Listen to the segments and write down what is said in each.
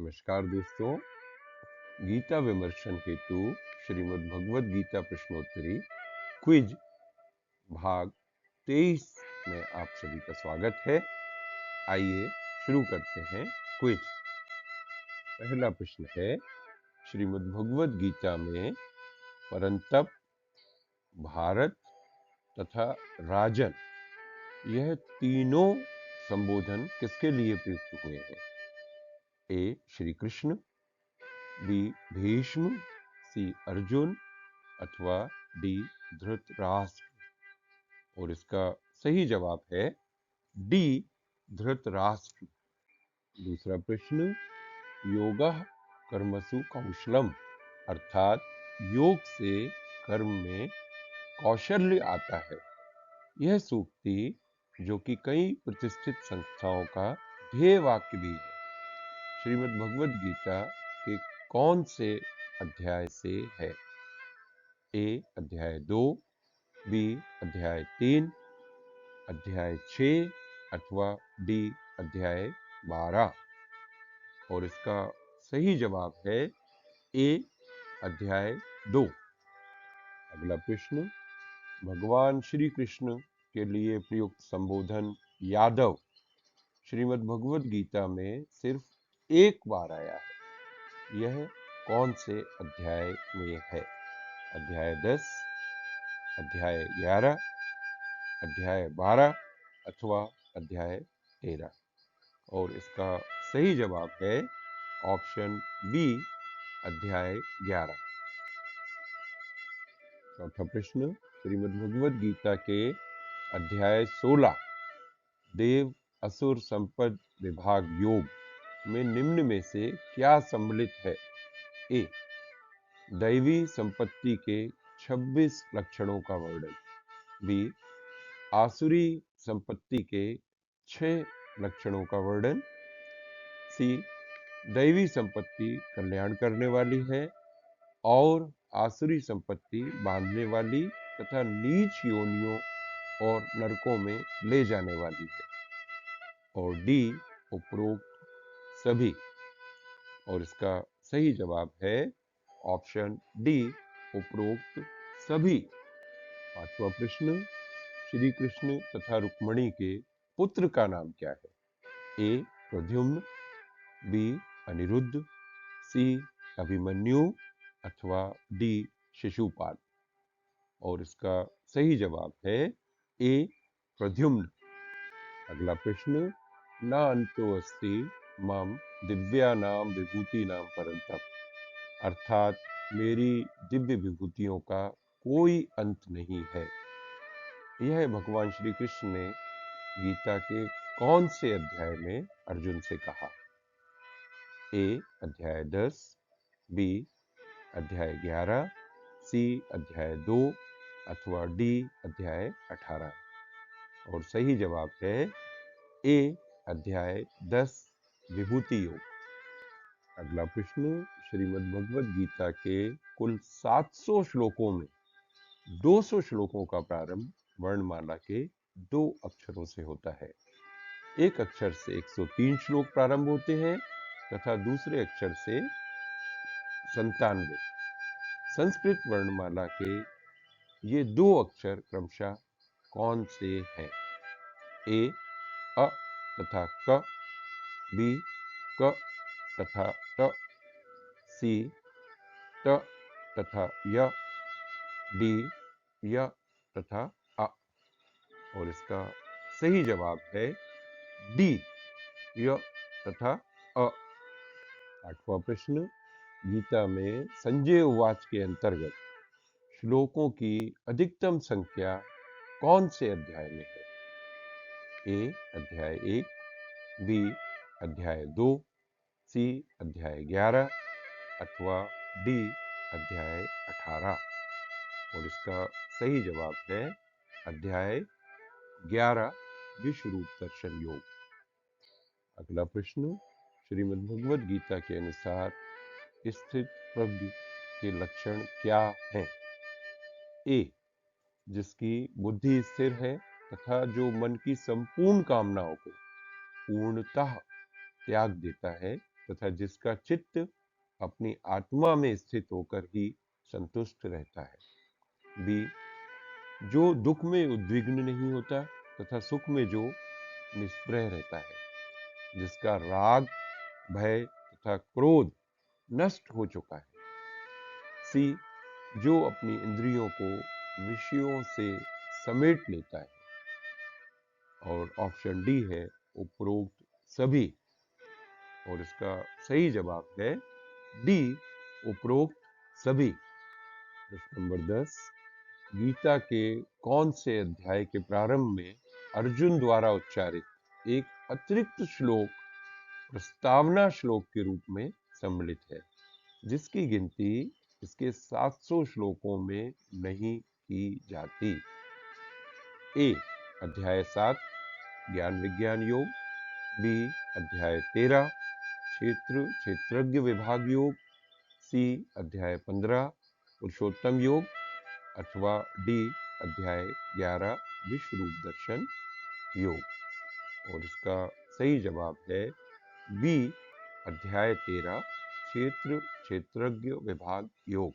नमस्कार दोस्तों। गीता विमर्शन हेतु श्रीमद् भगवद गीता प्रश्नोत्तरी क्विज भाग 23 में आप सभी का स्वागत है। आइए शुरू करते हैं क्विज। पहला प्रश्न है, श्रीमद् भगवद गीता में परंतप, भारत तथा राजन यह तीनों संबोधन किसके लिए प्रयुक्त हुए हैं? ए श्री कृष्ण, बी भीष्म, सी अर्जुन अथवा डी धृतराष्ट्र। और इसका सही जवाब है डी धृतराष्ट्र। दूसरा प्रश्न, योगः कर्मसु कौशलम अर्थात योग से कर्म में कौशल्य आता है, यह सूक्ति जो कि कई प्रतिष्ठित संस्थाओं का ध्येय वाक्य भी है, श्रीमद् भगवद गीता के कौन से अध्याय से है? ए अध्याय 2, बी अध्याय 3, अध्याय 6 अथवा डी अध्याय 12। और इसका सही जवाब है ए अध्याय 2। अगला प्रश्न, भगवान श्री कृष्ण के लिए प्रयुक्त संबोधन यादव श्रीमद् भगवद गीता में सिर्फ एक बार आया है, यह कौन से अध्याय में है? अध्याय 10, अध्याय 11, अध्याय 12 अथवा अध्याय 13। और इसका सही जवाब है ऑप्शन बी अध्याय 11। चौथा प्रश्न, श्रीमद् भगवद गीता के अध्याय 16 देव असुर संपद विभाग योग में निम्न में से क्या सम्मिलित है? ए दैवी संपत्ति के 26 लक्षणों का वर्णन, बी आसुरी संपत्ति के 6 लक्षणों का वर्णन, सी दैवी संपत्ति कल्याण करने वाली है और आसुरी संपत्ति बांधने वाली तथा नीच योनियों और नरकों में ले जाने वाली है, और डी उपरोक्त सभी। और इसका सही जवाब है ऑप्शन डी उपरोक्त सभी। पांचवा प्रश्न, श्री कृष्ण तथा रुक्मणी के पुत्र का नाम क्या है? ए प्रद्युम्न, बी अनिरुद्ध, सी अभिमन्यु अथवा डी शिशुपाल। और इसका सही जवाब है ए प्रद्युम्न। अगला प्रश्न, न अंतो अस्ति मम दिव्यानाम विभूतिनाम परंतप अर्थात मेरी दिव्य विभूतियों का कोई अंत नहीं है, यह भगवान श्री कृष्ण ने गीता के कौन से अध्याय में अर्जुन से कहा? ए अध्याय 10, बी अध्याय 11, सी अध्याय 2 अथवा डी अध्याय 18। और सही जवाब है ए अध्याय 10 विभूति योग। अगला प्रश्न, श्रीमद् भगवद गीता के कुल 700 श्लोकों में 200 श्लोकों का प्रारंभ वर्णमाला के 2 अक्षरों से होता है। एक अक्षर से 103 श्लोक प्रारंभ होते हैं तथा दूसरे अक्षर से 97। संस्कृत वर्णमाला के ये 2 अक्षर क्रमशः कौन से हैं? ए अ तथा क, बी क तथा ट, सी ट तथा य, डी य तथा अ। और इसका सही जवाब है डी य तथा अ। आठवां प्रश्न, गीता में संजय उवाच के अंतर्गत श्लोकों की अधिकतम संख्या कौन से अध्याय में है? ए अध्याय 1, बी अध्याय 2, सी अध्याय 11 अथवा डी अध्याय 18। और इसका सही जवाब है अध्याय 11 विश्व रूप दर्शन योग। अगला प्रश्न, श्रीमद् भगवद गीता के अनुसार स्थित प्रज्ञ के लक्षण क्या हैं? ए जिसकी बुद्धि स्थिर है तथा जो मन की संपूर्ण कामनाओं को पूर्णतः त्याग देता है, तथा जिसका चित्त अपनी आत्मा में स्थित होकर ही संतुष्ट रहता है। बी, जो दुख में उद्विग्न नहीं होता तथा सुख में जो निष्प्रह रहता है, जिसका राग, भय तथा क्रोध नष्ट हो चुका है। सी, जो अपनी इंद्रियों को विषयों से समेट लेता है। और ऑप्शन डी है उपरोक्त सभी। और इसका सही जवाब है डी, उपरोक्त सभी। प्रश्न नंबर 10, गीता के कौन से अध्याय के प्रारंभ में अर्जुन द्वारा उच्चारित एक अतिरिक्त श्लोक प्रस्तावना श्लोक के रूप में सम्मिलित है, जिसकी गिनती इसके 700 श्लोकों में नहीं की जाती? ए, अध्याय 7 ज्ञान विज्ञान योग। बी, अध्याय 13 क्षेत्र क्षेत्रज्ञ विभाग योग। सी, अध्याय 15 पुरुषोत्तम योग। अथवा डी, अध्याय 11 विश्व रूप दर्शन योग। और इसका सही जवाब है बी, अध्याय 13 क्षेत्र क्षेत्रज्ञ विभाग योग।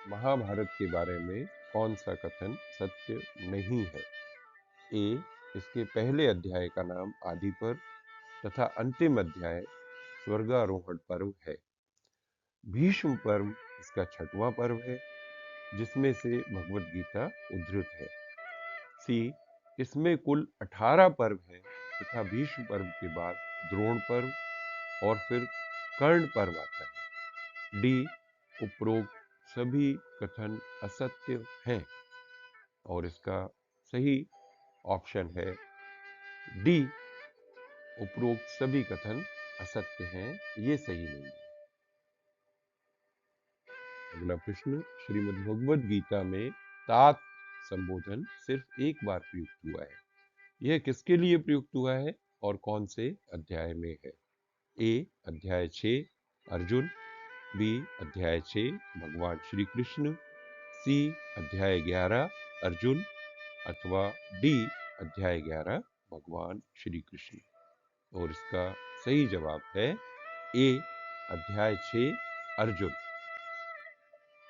महाभारत के बारे में कौन सा कथन सत्य नहीं है? ए, इसके पहले अध्याय का नाम आदि पर्व तथा अंतिम अध्याय स्वर्गारोहण पर्व है। भीष्म पर्व इसका 6वां पर्व है, जिसमें से भगवत गीता उद्धृत है। सी, इसमें कुल 18 पर्व हैं तथा भीष्म पर्व के बाद द्रोण पर्व और फिर कर्ण पर्व आता है। डी, उपरोक्त सभी कथन असत्य हैं। और इसका सही ऑप्शन है डी, उपरोक्त सभी कथन असत्य हैं, ये सही नहीं है। अगला प्रश्न, श्रीमद् भगवद गीता में तात संबोधन सिर्फ एक बार प्रयुक्त हुआ है। यह किसके लिए प्रयुक्त हुआ है और कौन से अध्याय में है? ए, अध्याय 6 अर्जुन। बी, अध्याय 6 भगवान श्री कृष्ण। सी, अध्याय 11 अर्जुन। अथवा डी, अध्याय 11 भगवान श्री कृष्ण। और इसका सही जवाब है ए, अध्याय 6 अर्जुन।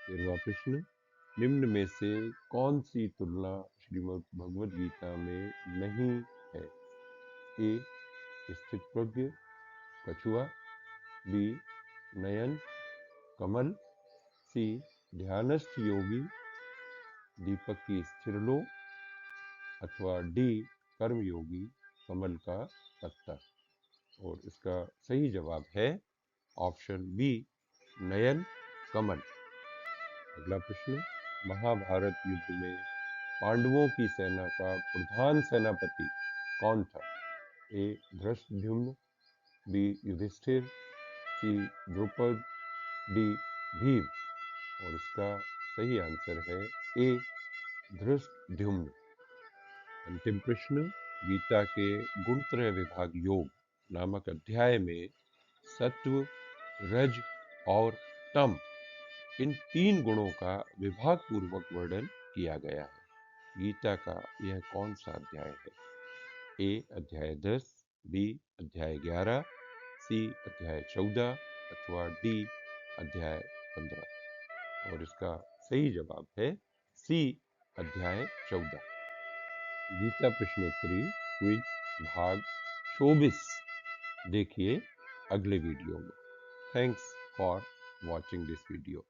13वां प्रश्न, निम्न में से कौन सी तुलना श्रीमद् भगवद गीता में नहीं है? ए, स्थित प्रज्ञ कछुआ। बी, नयन कमल। सी, ध्यानस्थ योगी दीपक की स्थिर लो। अथवा डी, कर्मयोगी कमल का पत्ता। और इसका सही जवाब है ऑप्शन बी, नयन कमल। अगला प्रश्न, महाभारत युद्ध में पांडवों की सेना का प्रधान सेनापति कौन था? ए, धृष्टद्युम्न। बी, युधिष्ठिर। सी, द्रुपद। डी, भीम। और इसका सही आंसर है ए, धृष्टद्युम्न। अंतिम प्रश्न, गीता के गुणत्रय विभाग योग नामक अध्याय में सत्व, रज और तम इन 3 गुणों का विभाग पूर्वक वर्णन किया गया है। गीता का यह कौन सा अध्याय है? ए, अध्याय 10। बी, अध्याय 11। सी, अध्याय 14। अथवा डी, अध्याय 15। और इसका सही जवाब है सी, अध्याय 14। गीता प्रश्नोत्तरी क्विज भाग 24 देखिए अगले वीडियो में। Thanks for watching this video.